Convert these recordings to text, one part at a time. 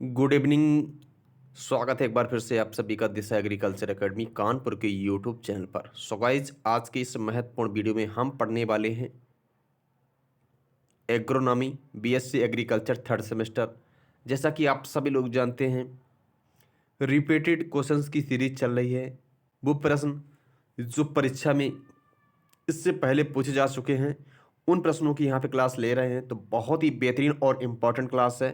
Good evening. स्वागत है एक बार फिर से आप सभी का दिशा एग्रीकल्चर एकेडमी कानपुर के यूट्यूब चैनल पर। सो गाइज, आज के इस महत्वपूर्ण वीडियो में हम पढ़ने वाले हैं agronomy BSc agriculture third semester. जैसा कि आप सभी लोग जानते हैं, रिपीटेड क्वेश्चंस की सीरीज चल रही है। वो प्रश्न जो परीक्षा में इससे पहले पूछे जा चुके हैं, उन प्रश्नों की यहाँ पे क्लास ले रहे हैं। तो बहुत ही बेहतरीन और इम्पॉर्टेंट क्लास है,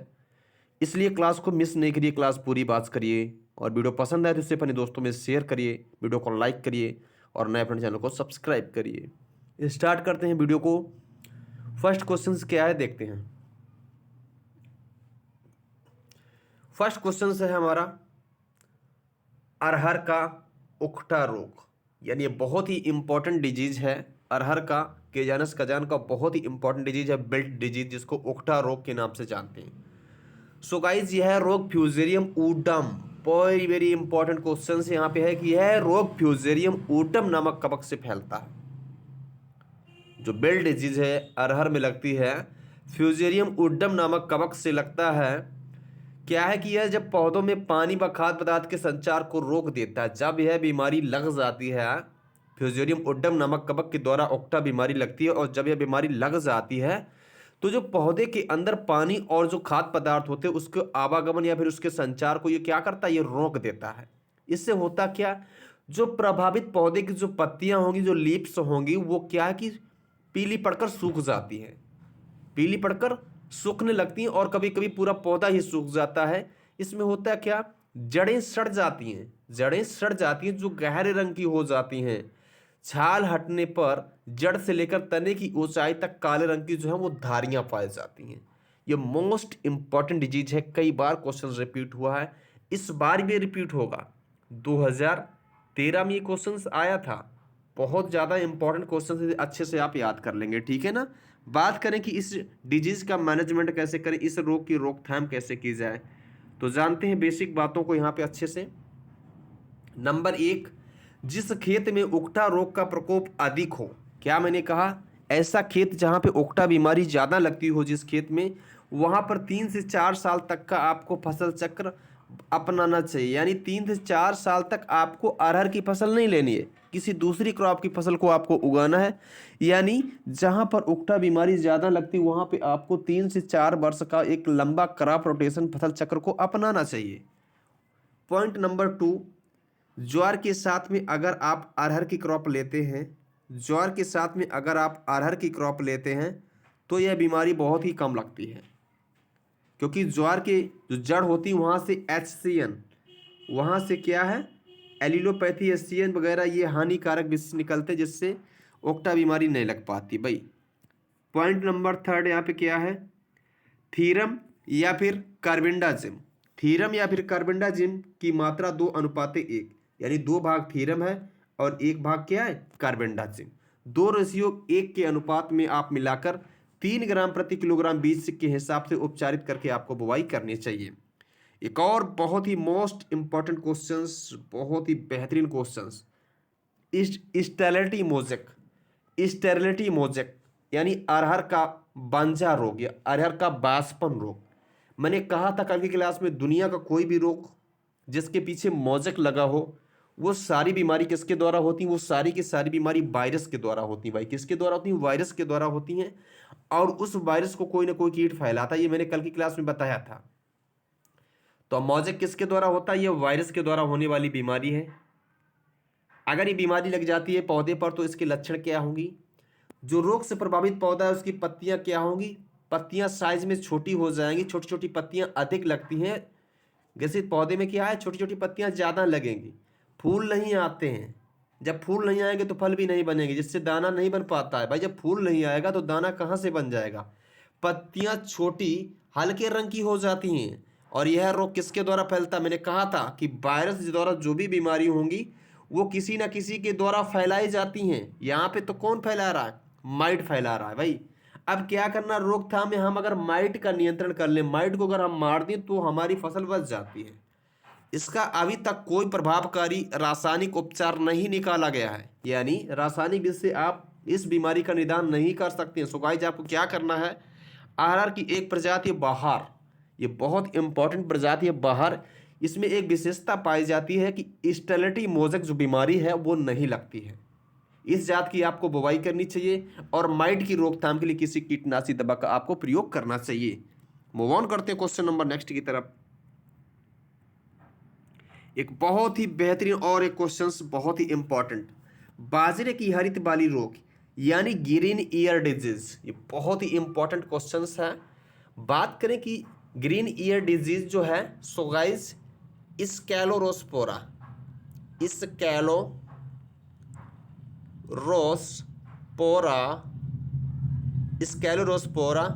इसलिए क्लास को मिस नहीं करिए, क्लास पूरी बात करिए। और वीडियो पसंद आए तो इसे अपने दोस्तों में शेयर करिए, वीडियो को लाइक करिए और नए अपने चैनल को सब्सक्राइब करिए। स्टार्ट करते हैं वीडियो को। फर्स्ट क्वेश्चन क्या है देखते हैं। फर्स्ट क्वेश्चन है हमारा अरहर का उखटा रोग, यानी ये बहुत ही इंपॉर्टेंट डिजीज है। अरहर का केजानस कजान का बहुत ही इंपॉर्टेंट डिजीज है, बेल्ट डिजीज, जिसको उखटा रोग के नाम से जानते हैं। सो गाइज, यह रोग fusarium udum, very very important question यहाँ पे है कि यह रोग फ्यूजेरियम ऊडम नामक कवक से फैलता है। जो बेल्ट डिजीज है अरहर में लगती है, फ्यूजेरियम ऊडम नामक कवक से लगता है। क्या है कि यह जब पौधों में पानी व खाद्य पदार्थ के संचार को रोक देता है, जब यह बीमारी लग जाती है, फ्यूजेरियम ऊडम नामक कवक के द्वारा उक्टा बीमारी लगती है। और जब यह बीमारी लग जाती है तो जो पौधे के अंदर पानी और जो खाद्य पदार्थ होते हैं उसके आवागमन या फिर उसके संचार को ये क्या करता है, ये रोक देता है। इससे होता क्या, जो प्रभावित पौधे की जो पत्तियां होंगी, जो लीव्स होंगी, वो क्या है कि पीली पड़कर सूख जाती हैं, पीली पड़कर सूखने लगती हैं और कभी कभी पूरा पौधा ही सूख जाता है। इसमें होता है क्या, जड़ें सड़ जाती हैं, जड़ें सड़ जाती हैं जो गहरे रंग की हो जाती हैं। छाल हटने पर जड़ से लेकर तने की ऊंचाई तक काले रंग की जो है वो धारियां पाई जाती हैं। ये मोस्ट इंपॉर्टेंट डिजीज है, कई बार क्वेश्चन रिपीट हुआ है, इस बार भी रिपीट होगा। 2013 में ये क्वेश्चन आया था। बहुत ज़्यादा इंपॉर्टेंट क्वेश्चन, अच्छे से आप याद कर लेंगे, ठीक है ना। बात करें कि इस डिजीज का मैनेजमेंट कैसे करें, इस रोग की रोकथाम कैसे की जाए, तो जानते हैं बेसिक बातों को यहाँ पे अच्छे से। नंबर 1, जिस खेत में उकठा रोग का प्रकोप अधिक हो, क्या मैंने कहा, ऐसा खेत जहां पे उकठा बीमारी ज़्यादा लगती हो, जिस खेत में, वहां पर 3 से 4 साल तक का आपको फसल चक्र अपनाना चाहिए। यानी 3 से 4 साल तक आपको अरहर की फसल नहीं लेनी है, किसी दूसरी क्रॉप की फसल को आपको उगाना है। यानी जहां पर उकठा बीमारी ज़्यादा लगती है वहां पे आपको 3 से 4 वर्ष का एक लंबा क्रॉप रोटेशन फसल चक्र को अपनाना चाहिए। पॉइंट नंबर 2, ज्वार के साथ में अगर आप अरहर की क्रॉप लेते हैं, ज्वार के साथ में अगर आप अरहर की क्रॉप लेते हैं तो यह बीमारी बहुत ही कम लगती है, क्योंकि ज्वार के जो जड़ होती है वहाँ से HCN, वहाँ से क्या है, एलिलोपैथी HCN वगैरह ये हानिकारक विष निकलते हैं, जिससे ओक्टा बीमारी नहीं लग पाती भाई। पॉइंट नंबर 3 यहाँ पे क्या है, थीरम या फिर कार्बेंडाजिम। थीरम या फिर कार्बेंडाजिम की मात्रा 2:1, यानी 2 भाग थीरम है और 1 भाग क्या है, कार्बेंडाजिम। 2:1 के अनुपात में आप मिलाकर 3 ग्राम प्रति किलोग्राम बीज के हिसाब से उपचारित करके आपको बुवाई करनी चाहिए। एक और बहुत ही मोस्ट इंपॉर्टेंट क्वेश्चंस, बहुत ही बेहतरीन questions, sterility mosaic. Sterility mosaic यानी अरहर का बांझा रोग या अरहर का बासपन रोग। मैंने कहा था कल की क्लास में, दुनिया का कोई भी रोग जिसके पीछे मोजेक लगा हो, वो सारी बीमारी किसके द्वारा होती है, वो सारी की सारी बीमारी वायरस के द्वारा होती है भाई। किसके द्वारा होती है, वायरस के द्वारा होती हैं। और उस वायरस को कोई ना कोई कीट फैलाता है, ये मैंने कल की क्लास में बताया था। तो मोजेक किसके द्वारा होता है, ये वायरस के द्वारा होने वाली बीमारी है। अगर ये बीमारी लग जाती है पौधे पर तो इसके लक्षण क्या होंगी, जो रोग से प्रभावित पौधा है उसकी पत्तियां क्या होंगी, पत्तियां साइज में छोटी हो जाएंगी, छोटी छोटी पत्तियां अधिक लगती हैं। जैसे पौधे में क्या है, छोटी छोटी पत्तियां ज़्यादा लगेंगी। फूल नहीं आते हैं, जब फूल नहीं आएंगे तो फल भी नहीं बनेंगे, जिससे दाना नहीं बन पाता है भाई। जब फूल नहीं आएगा तो दाना कहाँ से बन जाएगा। पत्तियां छोटी हल्के रंग की हो जाती हैं। और यह रोग किसके द्वारा फैलता है, मैंने कहा था कि वायरस के द्वारा जो भी बीमारी होंगी वो किसी ना किसी के द्वारा फैलाई जाती हैं। यहाँ पे तो कौन फैला रहा है, माइट फैला रहा है भाई। अब क्या करना, रोकथाम में हम अगर माइट का नियंत्रण कर लें, माइट को अगर हम मार दें तो हमारी फसल बच जाती है। इसका अभी तक कोई प्रभावकारी रासायनिक उपचार नहीं निकाला गया है, यानी रासायनिक विधि से आप इस बीमारी का निदान नहीं कर सकते हैं। सो गाइस, आपको क्या करना है, अरहर की एक प्रजाति बहार, ये बहुत इंपॉर्टेंट प्रजाति है। बाहर इसमें एक विशेषता पाई जाती है कि स्टेरिलिटी मोज़ेक जो बीमारी है वो नहीं लगती है। इस जात की आपको बुवाई करनी चाहिए और माइट की रोकथाम के लिए किसी कीटनाशी दवा का आपको प्रयोग करना चाहिए। मूव ऑन करते हैं क्वेश्चन नंबर नेक्स्ट की तरफ। एक बहुत ही बेहतरीन और एक क्वेश्चन बहुत ही इंपॉर्टेंट, बाजरे की हरित बाली रोग यानी ग्रीन ईयर डिजीज, ये बहुत ही इंपॉर्टेंट क्वेश्चन है। बात करें कि ग्रीन ईयर डिजीज जो है, सो गाइस स्कैलोरोस्पोरा स्कैलोरोस्पोरा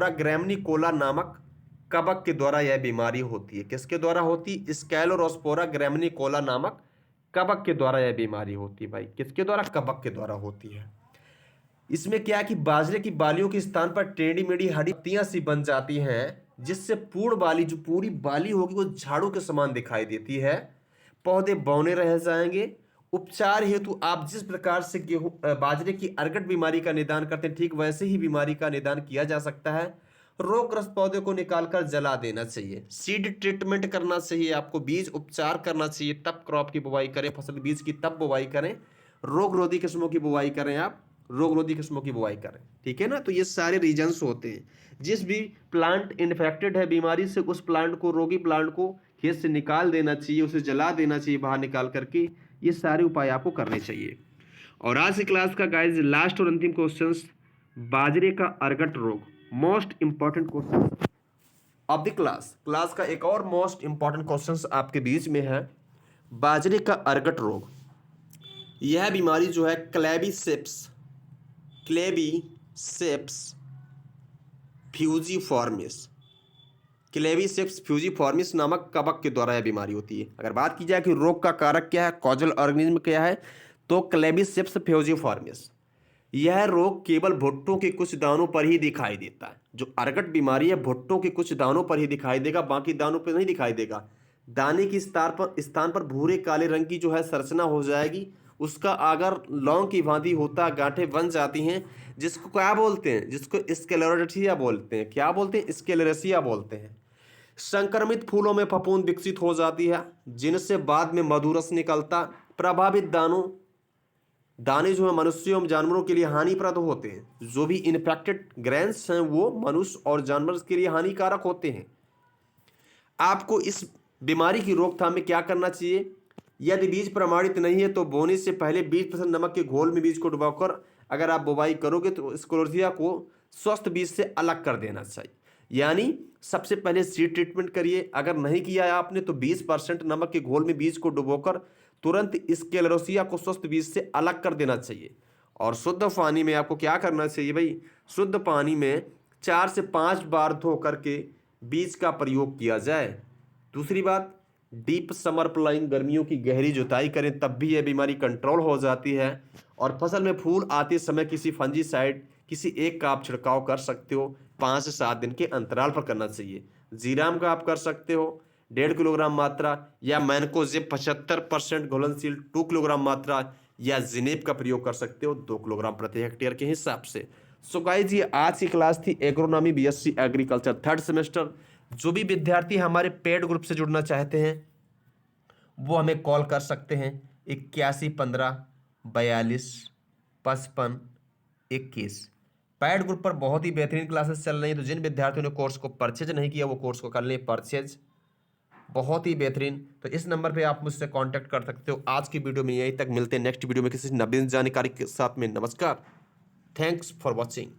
ग्रैमनिकोला नामक कवक के द्वारा यह बीमारी होती है। किसके द्वारा होती है? स्कैलोरोस्पोरा ग्रैमनिकोला नामक कवक के द्वारा यह बीमारी होती है। भाई किसके द्वारा? कवक के द्वारा होती है। इसमें क्या है कि बाजरे की बालियों के स्थान पर टेढ़ी मेढ़ी हड्डियां पत्तियां सी बन जाती हैं, जिससे पूर्ण बाली, जो पूरी बाली होगी वो झाड़ू के समान दिखाई देती है। पौधे बौने रह जाएंगे। उपचार हेतु आप जिस प्रकार से बाजरे की अर्गट बीमारी का निदान करते हैं, ठीक वैसे ही बीमारी का निदान किया जा सकता है। रोगग्रस्त पौधे को निकालकर जला देना चाहिए, सीड ट्रीटमेंट करना चाहिए, आपको बीज उपचार करना चाहिए, तब क्रॉप की बुवाई करें, फसल बीज की तब बुवाई करें, रोग रोधी किस्मों की बुवाई करें, आप रोग रोधी किस्मों की बुवाई करें। ठीक है ना? तो ये सारे रीजंस होते हैं। जिस भी प्लांट इन्फेक्टेड है बीमारी से, उस प्लांट को, रोगी प्लांट को खेत से निकाल देना चाहिए, उसे जला देना चाहिए बाहर निकाल करके। ये सारे उपाय आपको करने चाहिए। और आज की क्लास का गाइस लास्ट और अंतिम क्वेश्चन, बाजरे का अर्गट रोग, most important question of the class का एक और मोस्ट इंपॉर्टेंट क्वेश्चन आपके बीच में है। बाजरे का अर्गट रोग, यह बीमारी जो है क्लेबिसेप्स फ्यूजीफॉर्मिस नामक कवक के द्वारा यह बीमारी होती है। अगर बात की जाए कि रोग का कारक क्या है, कॉजल ऑर्गेनिज्म क्या है, तो क्लेबिसेप्स फ्यूजीफॉर्मिस। यह रोग केवल भुट्टों के कुछ दानों पर ही दिखाई देता है। जो अर्गट बीमारी है, भुट्टों के कुछ दानों पर ही दिखाई देगा, बाकी दानों पर नहीं दिखाई देगा। दाने की स्थान पर भूरे काले रंग की जो है संरचना हो जाएगी, उसका आगर लौंग की भांति होता, गांठें बन जाती हैं, जिसको क्या बोलते हैं? जिसको स्क्लेरोसिया बोलते हैं। क्या बोलते हैं? स्क्लेरोसिया बोलते हैं। संक्रमित फूलों में फफूंद विकसित हो जाती है, जिनसे बाद में मधुरस निकलता। प्रभावित दाने जो है मनुष्यों एवं जानवरों के लिए हानिप्रद होते हैं। जो भी इन्फेक्टेड ग्रेन्स हैं वो मनुष्य और जानवर के लिए हानिकारक होते हैं। आपको इस बीमारी की रोकथाम में क्या करना चाहिए? यदि बीज प्रमाणित नहीं है तो बोने से पहले 20% नमक के घोल में बीज को डुबाकर अगर आप बुवाई करोगे तो स्क्लेरोसिया को स्वस्थ बीज से अलग कर देना चाहिए। यानी सबसे पहले सीड ट्रीटमेंट करिए। अगर नहीं किया है आपने तो 20% नमक के घोल में बीज को डुबोकर तुरंत स्क्लेरोसिया को स्वस्थ बीज से अलग कर देना चाहिए। और शुद्ध पानी में आपको क्या करना चाहिए भाई? शुद्ध पानी में 4 से 5 बार धो करके बीज का प्रयोग किया जाए। दूसरी बात, डीप समर प्लाइंग, गर्मियों की गहरी जुताई करें, तब भी यह बीमारी कंट्रोल हो जाती है। और फसल में फूल आते समय किसी फंजीसाइड, किसी एक का आप छिड़काव कर सकते हो, 5 से 7 दिन के अंतराल पर करना चाहिए। जीराम का आप कर सकते हो 1.5 किलोग्राम मात्रा, या मैनकोजेब 75% घुलनशील 2 किलोग्राम मात्रा, या जिनेब का प्रयोग कर सकते हो 2 किलोग्राम प्रति हेक्टेयर के हिसाब से। सो गाइस, ये आज की क्लास थी agronomy BSc agriculture 3rd semester. जो भी विद्यार्थी हमारे पेड ग्रुप से जुड़ना चाहते हैं वो हमें कॉल कर सकते हैं 8115425521। पेड ग्रुप पर बहुत ही बेहतरीन क्लासेस चल रही हैं। तो जिन विद्यार्थियों ने कोर्स को परचेज नहीं किया वो कोर्स को कर लें परचेज, बहुत ही बेहतरीन। तो इस नंबर पे आप मुझसे कांटेक्ट कर सकते हो। आज की वीडियो में यहीं तक, मिलते हैं नेक्स्ट वीडियो में किसी नवीन जानकारी के साथ में। नमस्कार, थैंक्स फॉर वॉचिंग।